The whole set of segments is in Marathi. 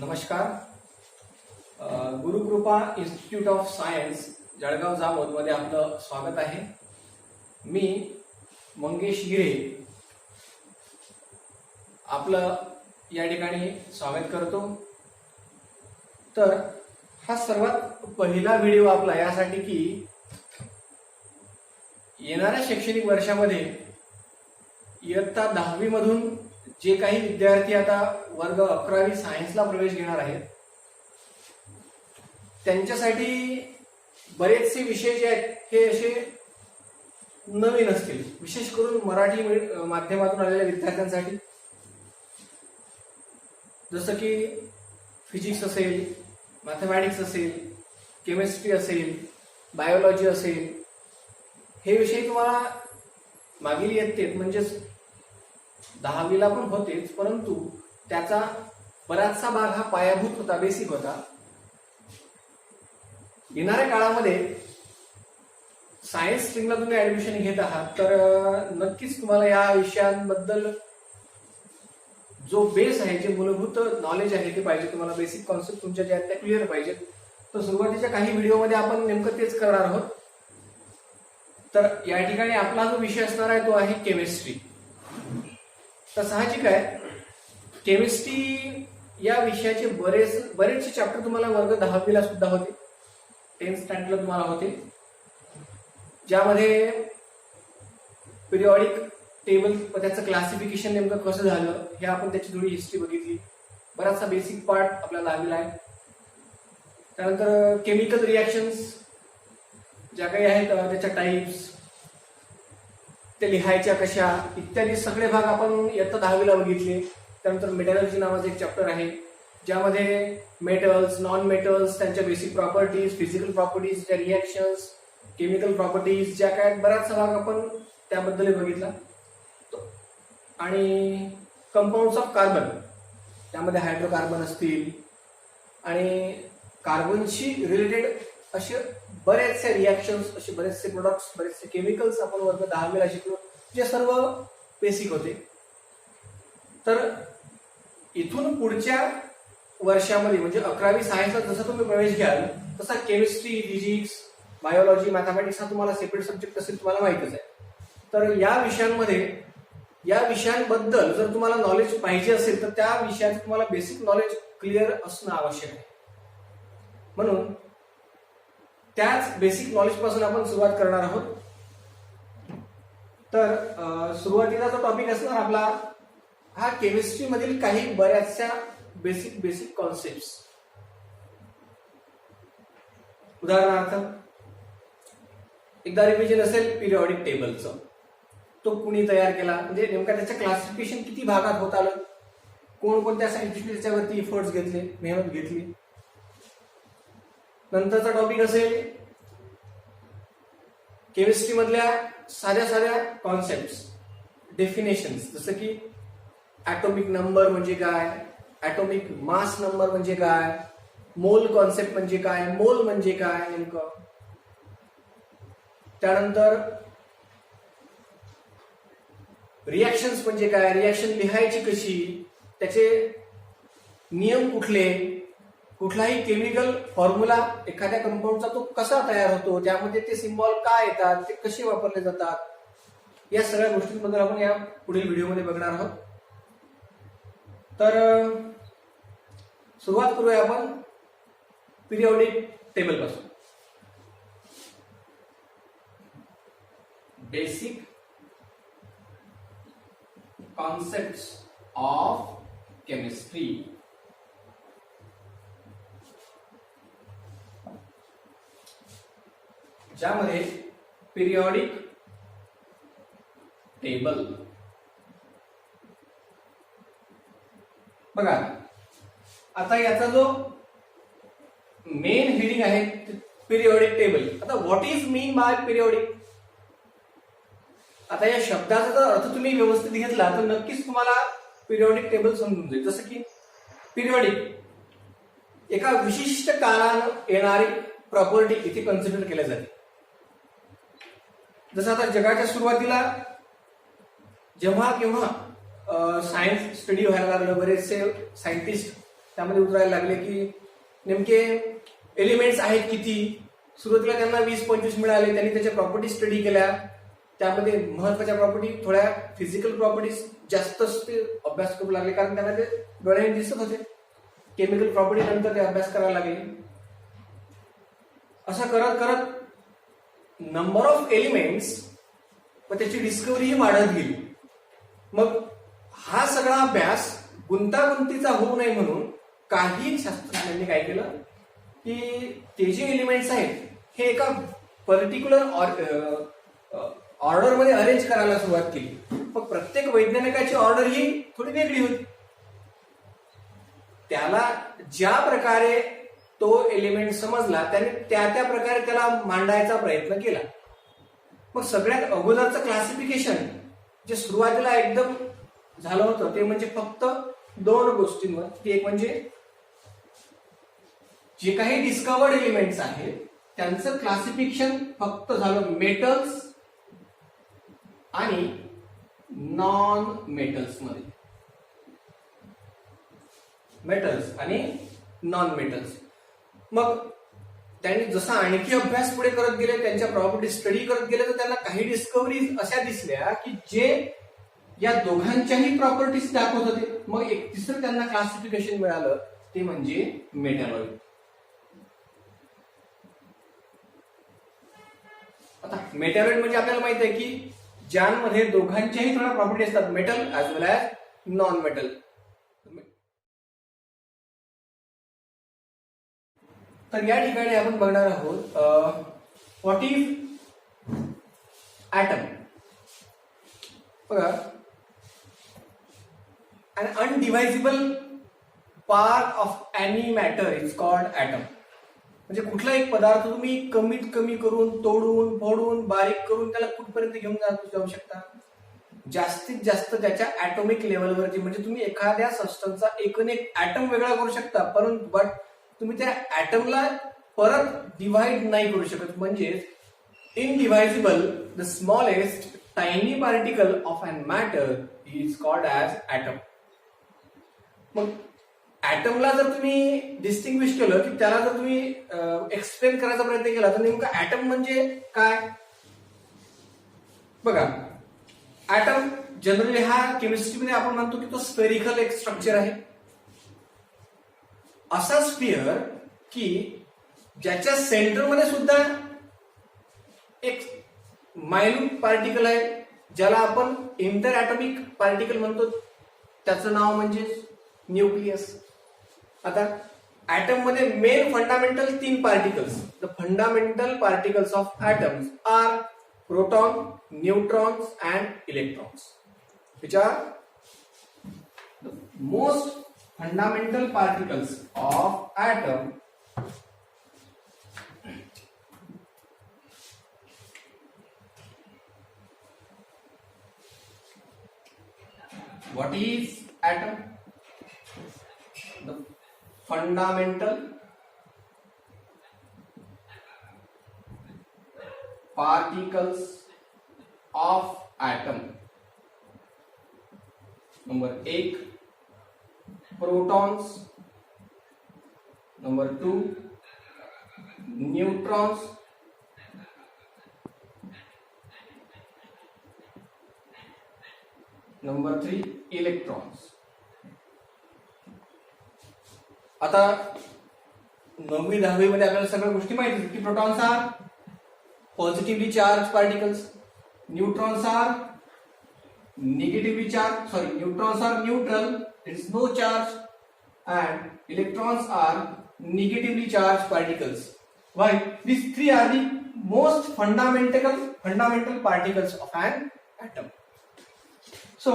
नमस्कार. Gurukrupa institute of science Jalgaon Jamod मध्ये आपलं स्वागत आहे. मी मंगेश गिरे आपलं या ठिकाणी स्वागत करतो. तर हा सर्वात पहिला व्हिडिओ आपला यासाठी की येणाऱ्या शैक्षणिक वर्षामध्ये इयत्ता 10वी मधून जे काही विद्यार्थी आता वर्ग 11वी सायन्सला प्रवेश घेणार आहेत त्यांच्यासाठी बरेचसे विषय जे आहेत हे असे नवीन असतील, विशेष करून मराठी माध्यमातून आलेल्या विद्यार्थ्यांसाठी. जसं की फिजिक्स असेल, मॅथमॅटिक्स असेल, केमिस्ट्री असेल, बायोलॉजी असेल, हे विषय तुम्हाला मागील इयत्तेत म्हणजेच 10वीला पण होतेच, परंतु त्याचा बराचसा भाग हा पायाभूत होता, बेसिक होता. येणाऱ्या काळामध्ये सायन्स स्ट्रीमला तुम्ही ऍडमिशन घेत आहात तर नक्कीच तुम्हाला या विषयांबद्दल जो बेस आहे, जे मूलभूत नॉलेज आहे ते पाहिजे. तुम्हाला बेसिक कॉन्सेप्ट तुमच्या ज्या त्या क्लिअर पाहिजेत. तर सुरुवातीच्या काही व्हिडिओमध्ये आपण नेमकं तेच करणार आहोत. तर या ठिकाणी आपला जो विषय असणार आहे तो आहे केमिस्ट्री. तर साहजिक आहे, केमिस्ट्री या विषयाचे बरेचसे चॅप्टर तुम्हाला वर्ग 10वीला सुद्धा होते, 10th स्टँडर्डला तुम्हाला होते, ज्यामध्ये पिरियॉडिक टेबल त्याचं क्लासिफिकेशन नेमकं कसं झालं हे आपण त्याची थोडी हिस्ट्री बघितली. बराचसा बेसिक पार्ट आपल्याला लागलेला आहे. त्यानंतर केमिकल रिॲक्शन्स ज्या काही आहेत त्याच्या टाईप्स, ते लिहायच्या कशा इत्यादी सगळे भाग आपण इयत्ता 10वीला बघितले. त्यानंतर मेटलर्जी नावाचं एक चॅप्टर आहे ज्यामध्ये मेटल्स, नॉन मेटल्स, त्यांच्या बेसिक प्रॉपर्टीज, फिजिकल प्रॉपर्टीज, त्या रिॲक्शन्स, केमिकल प्रॉपर्टीज ज्या काय बराचसा भाग आपण त्याबद्दल बघितला. आणि कंपाऊंड्स ऑफ कार्बन, त्यामध्ये हायड्रोकार्बन असतील आणि कार्बनशी रिलेटेड असे बरेचसे रिॲक्शन्स, असे बरेचसे प्रोडक्ट्स, बरेचसे केमिकल्स आपण वर्ग 10वीला शिकलो, जे सर्व बेसिक होते. तर इथून पुढच्या वर्षामध्ये म्हणजे 11वी सायन्सला जसं तुम्ही प्रवेश घ्याल तसा केमिस्ट्री, फिजिक्स, बायोलॉजी, मॅथमॅटिक्स हा तुम्हाला सेपरेट सब्जेक्ट असेल, तुम्हाला माहितच आहे. तर या विषयांमध्ये या विषयांबद्दल जर तुम्हाला नॉलेज पाहिजे असेल तर त्या विषयाचं तुम्हाला बेसिक नॉलेज क्लिअर असणं आवश्यक आहे. म्हणून त्याच बेसिक नॉलेज पासून आपण सुरुवात करणार आहोत. तर सुरुवातीला जो टॉपिक असणार आपला हा केमिस्ट्री मधील काही बऱ्याचशा बेसिक कॉन्सेप्ट. उदाहरणार्थ एकदा रिव्हिजन असेल पिरियॉडिक टेबलचं, तो कुणी तयार केला, म्हणजे नेमका त्याचं क्लासिफिकेशन किती भागात होत आलं, कोणकोणत्या सायंटिस्टने त्याच्यावरती एफर्ट्स घेतले, मेहनत घेतली. नंतरचा टॉपिक असेल केमिस्ट्री मधल्या साध्या कॉन्सेप्ट, डेफिनेशन्स, जसं की ऍटॉमिक नंबर म्हणजे काय, ऍटॉमिक मास नंबर म्हणजे काय, मोल कॉन्सेप्ट म्हणजे काय, मोल म्हणजे काय नेमकं. त्यानंतर रिॲक्शन्स म्हणजे काय, रिॲक्शन लिहायची कशी, त्याचे नियम कुठले, कुठलाही केमिकल फॉर्म्युला एखाद्या कंपाऊंडचा तो कसा तयार होतो, त्यामध्ये ते सिम्बॉल काय येतात, ते कसे वापरले जातात, या सगळ्या गोष्टींबद्दल आपण या पुढील व्हिडिओमध्ये बघणार आहोत. तर सुरुवात करूया आपण पिरियॉडिक टेबल पासून. Basic concepts of chemistry. ज्यामध्ये पिरियॉडिक टेबल बघा. आता याचा जो मेन हेडिंग आहे पिरियॉडिक टेबल. आता what is mean by periodic. आता या शब्दाचा जर अर्थ तुम्ही व्यवस्थित घेतला तर नक्कीच तुम्हाला पिरियॉडिक टेबल समजून जाईल. जसं की पिरियॉडिक एका विशिष्ट काळानं येणारी प्रॉपर्टी इथे कन्सिडर केल्या जाते. जसं आता जगाच्या सुरुवातीला जेव्हा केव्हा सायन्स स्टडी व्हायला लागलं, बरेचसे सायंटिस्ट त्यामध्ये उतरायला लागले की नेमके एलिमेंट्स आहेत किती. सुरुवातीला त्यांना 20-25 मिळाले. त्यांनी त्याच्या प्रॉपर्टी स्टडी केल्या. त्यामध्ये महत्वाच्या प्रॉपर्टी, थोड्या फिजिकल प्रॉपर्टीज जास्त ते अभ्यास करू लागले, कारण त्यांना ते डोळ्याने दिसत होते. केमिकल प्रॉपर्टी नंतर ते अभ्यास करायला लागले. असं करत करत नंबर ऑफ एलिमेंट्स व त्याची डिस्कव्हरी ही वाढत गेली. मग हा सगळा अभ्यास गुंतागुंतीचा होऊ नये म्हणून काही शास्त्रज्ञांनी काय केलं की ते जे एलिमेंट्स आहेत हे एका पर्टिक्युलर ऑर्डरमध्ये अरेंज करायला सुरुवात केली. मग प्रत्येक वैज्ञानिकाची ऑर्डर ही थोडी वेगळी होती. त्याला ज्या प्रकारे तो एलिमेंट समजला त्याने त्या प्रकारे त्याला मांडायचा प्रयत्न केला. मग सगळ्यात अगोदरचं क्लासिफिकेशन जे सुरुवातीला एकदम झालं होतं ते म्हणजे फक्त 2 गोष्टींवर. ती एक म्हणजे जे काही डिस्कवर्ड एलिमेंट्स आहेत त्यांचं क्लासिफिकेशन फक्त झालं मेटल्स आणि नॉन मेटल्स मध्ये. मेटल्स आणि नॉन मेटल्स. मग त्यांनी जसा आणखी अभ्यास पुढे करत गेले, त्यांच्या प्रॉपर्टी स्टडी करत गेले, तर त्यांना काही डिस्कव्हरीज अशा दिसल्या की जे या दोघांच्याही प्रॉपर्टीज दाखवत होते. मग एक तिसरं त्यांना क्लासिफिकेशन मिळालं, ते म्हणजे मेटॅलॉइड. आता मेटॅलॉइड म्हणजे आपल्याला माहित आहे की ज्यांमध्ये दोघांच्याही थोड्या प्रॉपर्टी असतात, मेटल ऍज वेल ऍज नॉन मेटल. तर या ठिकाणी आपण बघणार आहोत व्हॉट इज ॲटम. बघा, an undivisable part of any matter is called atom. म्हणजे कुठला एक पदार्थ तुम्ही कमीत कमी करून, तोडून फोडून, बारीक करून त्याला कुठपर्यंत घेऊन जाऊ शकता, जास्तीत जास्त त्याच्या ऍटॉमिक लेवलवरती. म्हणजे तुम्ही एखाद्या सबस्टन्सचा एकूण एक ऍटम वेगळा करू शकता, परंतु बट तुम्ही त्या ऍटमला परत डिव्हाइड नाही करू शकत. म्हणजे indivisible the smallest tiny particle of an matter is called as atom. मग ऍटमला जर तुम्ही डिस्टिंग्विश केलं की त्याला जर तुम्ही एक्सप्लेन करायचा प्रयत्न केला तर नेमका ऍटम म्हणजे काय. बघा, ऍटम जनरली हा केमिस्ट्रीमध्ये आपण म्हणतो की तो स्फेरिकल एक स्ट्रक्चर आहे. असा स्फिअर की ज्याच्या सेंटरमध्ये सुद्धा एक मायन्यूट पार्टिकल आहे, ज्याला आपण इंटर ॲटॉमिक पार्टिकल म्हणतो. त्याचं नाव म्हणजे न्यूक्लियस. आता ऍटम मध्ये main fundamental 3 particles. The fundamental particles of atoms are proton, neutrons and electrons, which are the most fundamental particles of atom. What is atom? The fundamental particles of atom. Number 1 protons, number 2 neutrons, number 3 electrons. आता 9वी-10वी मध्ये आपल्याला सगळ्या गोष्टी माहिती आहेत की protons are positively charge particles, neutrons are negatively charge, neutrons are neutral, there is no charge, and electrons are negatively charged particles. Why? These 3 are the most fundamental particles of an atom. So,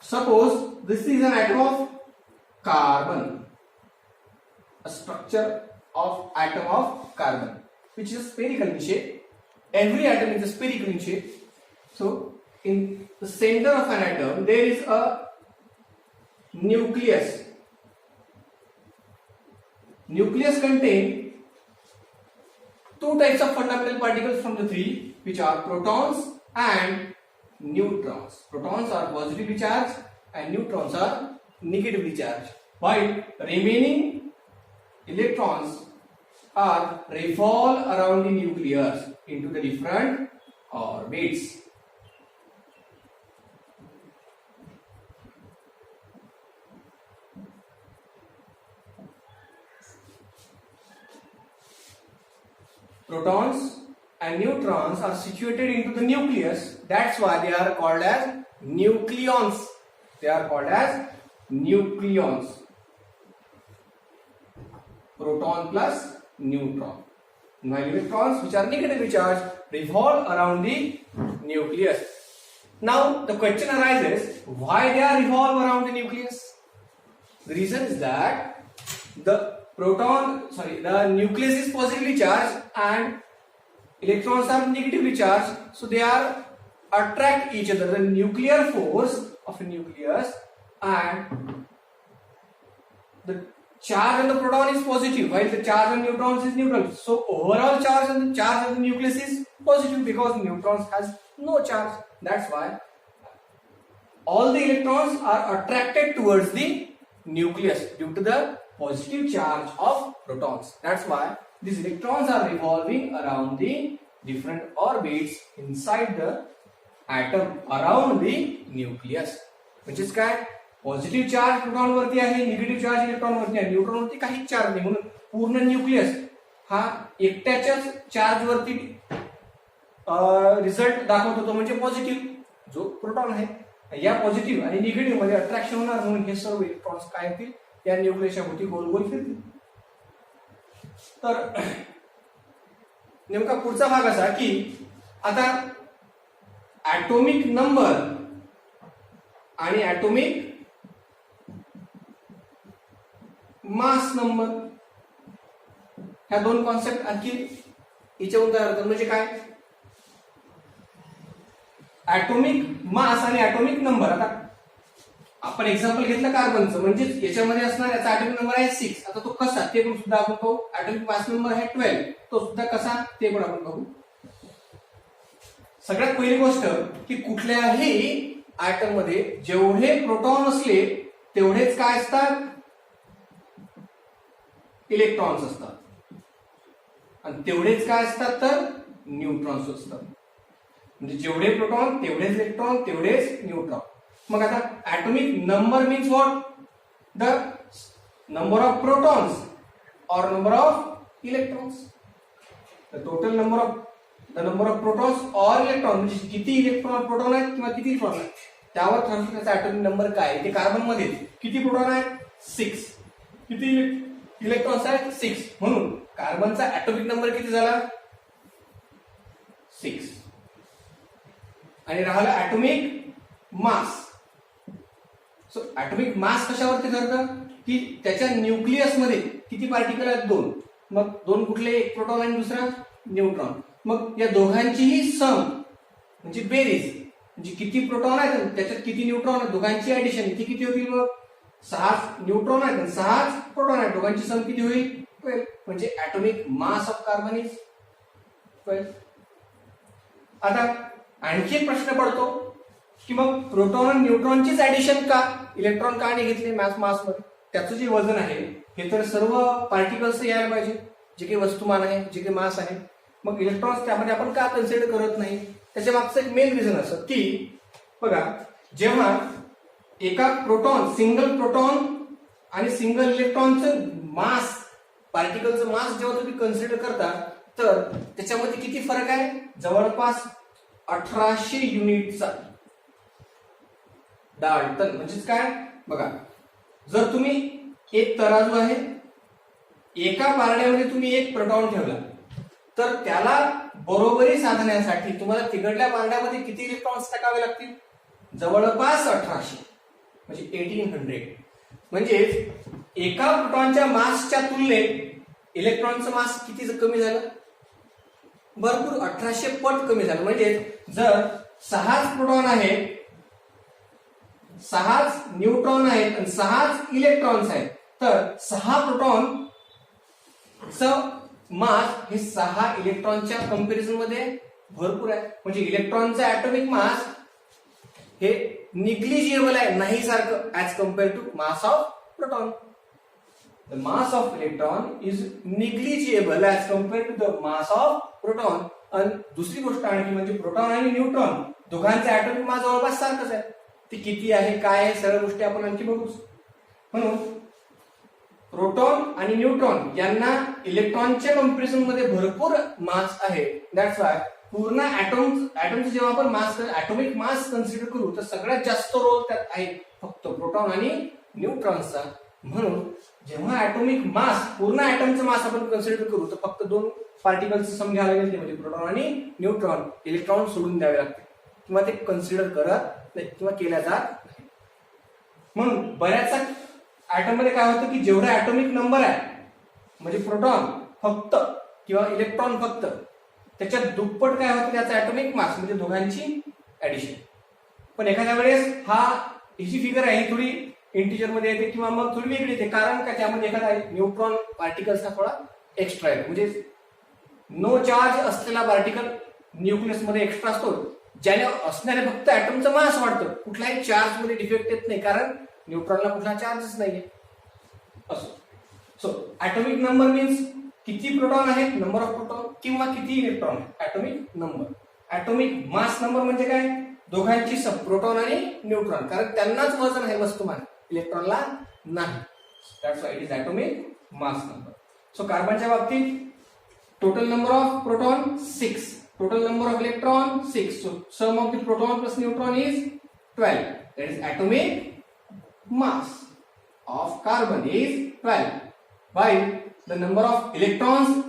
suppose this is an atom of carbon, a structure of atom of carbon, which is spherical in shape. Every atom is spherical in shape. So, in the center of an atom, there is a nucleus. Nucleus contain 2 types of fundamental particles from the 3, which are protons and neutrons. Protons are positively charged and neutrons are negatively charged. while remaining electrons are revolve around the nucleus into the different orbits. Protons and neutrons are situated into the nucleus. That's why they are called as nucleons. They are called as nucleons. Proton plus neutron. While electrons, which are negatively charged, revolve around the nucleus. Now the question arises, why they are revolve around the nucleus? The reason is that the nucleus is positively charged and electrons are negatively charged, so they are attract each other. The nuclear force of a nucleus and the charge on the proton is positive, while the charge on neutrons is neutral. So overall charge on the nucleus is positive because neutrons has no charge. That's why all the electrons are attracted towards the nucleus due to the positive charge of protons. That's why these electrons are revolving around the different orbits inside the atom around the nucleus. म्हणजेच काय, पॉझिटिव्ह चार्ज प्रोटॉन वरती आहे, निगेटिव्ह चार्ज इलेक्ट्रॉन वरती आहे, न्यूट्रॉन वरती काहीच चार्ज नाही, म्हणून पूर्ण न्यूक्लियस हा एकट्याच्याच चार्ज वरती रिझल्ट दाखवत होतो, म्हणजे पॉझिटिव्ह जो प्रोटॉन आहे या पॉझिटिव्ह आणि निगेटिव्ह मध्ये अट्रॅक्शन होणार, म्हणून हे सर्व इलेक्ट्रॉन्स काय होतील, या न्यूक्लियसच्या भोवती गोल गोल फिरतील. तर नेमका पुढचा भाग असा की आता ऍटॉमिक नंबर आणि ऍटॉमिक मास नंबर ह्या दोन कॉन्सेप्ट आणखी याच्यावरून तयार होतात. म्हणजे काय, ऍटॉमिक मास आणि ऍटॉमिक नंबर. आता आपण एक्झाम्पल घेतलं कार्बनचं, म्हणजे याच्यामध्ये असणार याचा ऍटॉमिक नंबर आहे 6. आता तो कसा ते पण सुद्धा आपण पाहू. ऍटॉमिक मास नंबर आहे 12, तो सुद्धा कसा ते पण आपण पाहू. सगळ्यात पहिली गोष्ट की कुठल्याही ऍटम मध्ये जेवढे प्रोटॉन असले तेवढेच काय असतात, इलेक्ट्रॉन्स असतात, आणि तेवढेच काय असतात तर न्यूट्रॉन्स असतात. म्हणजे जेवढे प्रोटॉन तेवढेच इलेक्ट्रॉन तेवढेच न्यूट्रॉन. मग आता atomic number means what, the number of protons और number of electrons. The total number of protons और इलेक्ट्रॉन, म्हणजे किती इलेक्ट्रॉन प्रोटॉन आहेत किंवा किती इलेक्ट्रॉन आहेत त्यावर ठरतो त्याचा ऍटॉमिक नंबर काय आहे. ते कार्बन मध्ये किती प्रोटॉन आहेत 6, किती इलेक्ट्रॉन्स आहेत 6, म्हणून कार्बनचा ऍटॉमिक नंबर किती झाला 6. आणि राहिला atomic mass. So atomic mass कशावरती ठरतं की त्याच्या न्यूक्लियस मध्ये किती पार्टिकल आहेत 2, मग 2 कुठले, एक प्रोटॉन आणि दुसरा न्यूट्रॉन. मग या दोघांचीही सम म्हणजे बेरीज, म्हणजे किती प्रोटॉन आहेत त्याच्यात किती न्यूट्रॉन आहेत, दोघांची ऍडिशन ती किती होतील, मग 6 न्यूट्रॉन आहेत आणि 6 प्रोटॉन आहेत, दोघांची सम किती होईल 12. म्हणजे atomic mass of carbon is 12. आता आणखी एक प्रश्न पडतो की मग प्रोटॉन आणि न्यूट्रॉनचीच ऍडिशन का, इलेक्ट्रॉन का नाही घेतले मास मध्ये. त्याचं जे वजन आहे हे तर सर्व पार्टिकल्स यायला पाहिजे, जे काही वस्तुमान आहे, जे काही मास आहे. मग इलेक्ट्रॉन्स त्यामध्ये आपण का कन्सिडर करत नाही, त्याच्या मागचं एक मेन रिझन असं की बघा, जेव्हा एका प्रोटॉन, सिंगल प्रोटॉन आणि सिंगल इलेक्ट्रॉनचं मास, पार्टिकलचं मास जेव्हा तुम्ही कन्सिडर करता तर त्याच्यामध्ये किती फरक आहे, जवळपास 1800 युनिटचा. डाल्टन म्हणजेच काय बघा, जर तुम्ही एक तराजू आहे, एका पारड्यामध्ये तुम्ही एक प्रोटॉन ठेवला तर त्याला बरोबरी साधण्यासाठी तुम्हाला तिकडल्या पारड्यामध्ये किती इलेक्ट्रॉन्स टाकावे लागतील, जवळपास 1800 म्हणजे 1800. म्हणजे एका प्रोटॉनच्या मासच्या तुलनेत इलेक्ट्रॉनचं मास किती कमी झालं, भरपूर 1800 पट कमी झालं. म्हणजे जर 6 प्रोटॉन आहेत, 6 न्यूट्रॉन आहेत आणि 6 इलेक्ट्रॉन्स आहेत, तर 6 प्रोटॉन मास हे 6 इलेक्ट्रॉनच्या कंपॅरिझन मध्ये भरपूर आहे. म्हणजे इलेक्ट्रॉनचा ऍटॉमिक मास हे निग्लिजिबल आहे, नाही सारखं as compare to mass of proton. the mass of electron is negligible as compared to the mass of proton. आणि दुसरी गोष्ट आणखी म्हणजे प्रोटॉन आणि न्यूट्रॉन दोघांचे ऍटॉमिक मास जवळपास सारखंच आहे. ते किती आहे काय आहे सगळ्या गोष्टी आपण आणखी बघूच. म्हणून प्रोटॉन आणि न्यूट्रॉन यांना इलेक्ट्रॉनच्या कंपॅरिझन मध्ये भरपूर मास आहे. दॅट्स वाय पूर्ण ऍटमचं जेव्हा आपण मास ऍटॉमिक मास कन्सिडर करू तर सगळ्यात जास्त रोल त्यात आहे फक्त प्रोटॉन आणि न्यूट्रॉनचा. म्हणून जेव्हा ऍटॉमिक मास पूर्ण ऍटमचं मास आपण कन्सिडर करू तर फक्त दोन पार्टिकलचं सम घ्यावं लागेल, ते म्हणजे प्रोटॉन आणि न्यूट्रॉन. इलेक्ट्रॉन सोडून द्यावे लागते किंवा ते कन्सिडर करत नाही किंवा केल्या जात नाही. म्हणून बऱ्याचशा ऍटम मध्ये काय होतं की जेवढा ऍटॉमिक नंबर आहे म्हणजे प्रोटॉन फक्त किंवा इलेक्ट्रॉन फक्त त्याच्यात दुप्पट काय होतं त्याचा ऍटॉमिक मास म्हणजे दोघांची ऍडिशन. पण एखाद्या वेळेस ही जी फिगर आहे ही थोडी इंटिजर मध्ये येते किंवा मग थोडी वेगळी येते, कारण का त्यामध्ये एखादा न्यूट्रॉन पार्टिकल्सचा थोडा एक्स्ट्रा आहे. म्हणजे नो चार्ज असलेला पार्टिकल न्यूक्लियस मध्ये एक्स्ट्रा असतो, ज्याने असणारे फक्त ऍटमचं मास वाढतं, कुठल्याही चार्ज मध्ये डिफेक्ट येत नाही कारण न्यूट्रॉनला कुठला चार्जच नाहीये. असो सो ऍटॉमिक नंबर मीन्स किती प्रोटॉन आहेत, नंबर ऑफ प्रोटॉन, किंवा किती electron atomic number. Atomic mass number म्हणजे काय, दोघांची सब प्रोटॉन आणि न्यूट्रॉन, कारण त्यांनाच वजन आहे वस्तुमान, इलेक्ट्रॉनला नाही. That's why it is atomic mass number. So कार्बनच्या बाबतीत total number of proton 6, total number of electron 6, so sum of the proton plus neutron is 12. That is atomic mass of carbon is 12, while the number of electrons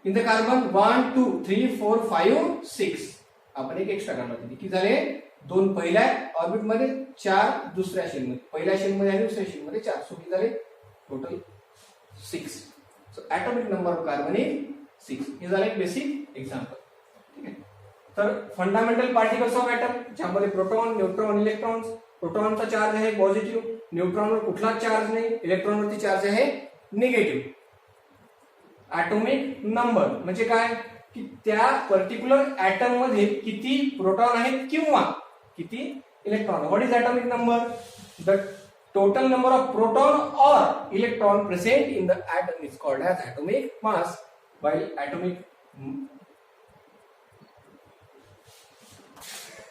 in the carbon 1 2 3 4 5 6. आपण एक एक्स्ट्रा काढला होता, किती झाले, 2 पहिल्या ऑर्बिट मध्ये, 4 दुसऱ्या शेल मध्ये, पहिल्या शेल मध्ये आणि दुसऱ्या शेल मध्ये 4, सो किती झाले total 6. So atomic number of carbon is 6. हे झालं एक बेसिक एक्झाम्पल. ठीक आहे. तर फंडामेंटल पार्टिकल्स ऑफ ऍटम ज्यामध्ये प्रोटॉन, न्यूट्रॉन, इलेक्ट्रॉन्स. प्रोटॉनचा चार्ज आहे पॉझिटिव्ह, न्यूट्रॉनवर कुठलाच चार्ज नाही, इलेक्ट्रॉनवरती चार्ज आहे निगेटिव्ह. ऍटॉमिक नंबर म्हणजे काय की त्या पर्टिक्युलर ऍटम मध्ये किती प्रोटॉन आहेत किंवा किती electron. What is atomic number, the total number of proton और electron present in the atom is called as atomic mass, while atomic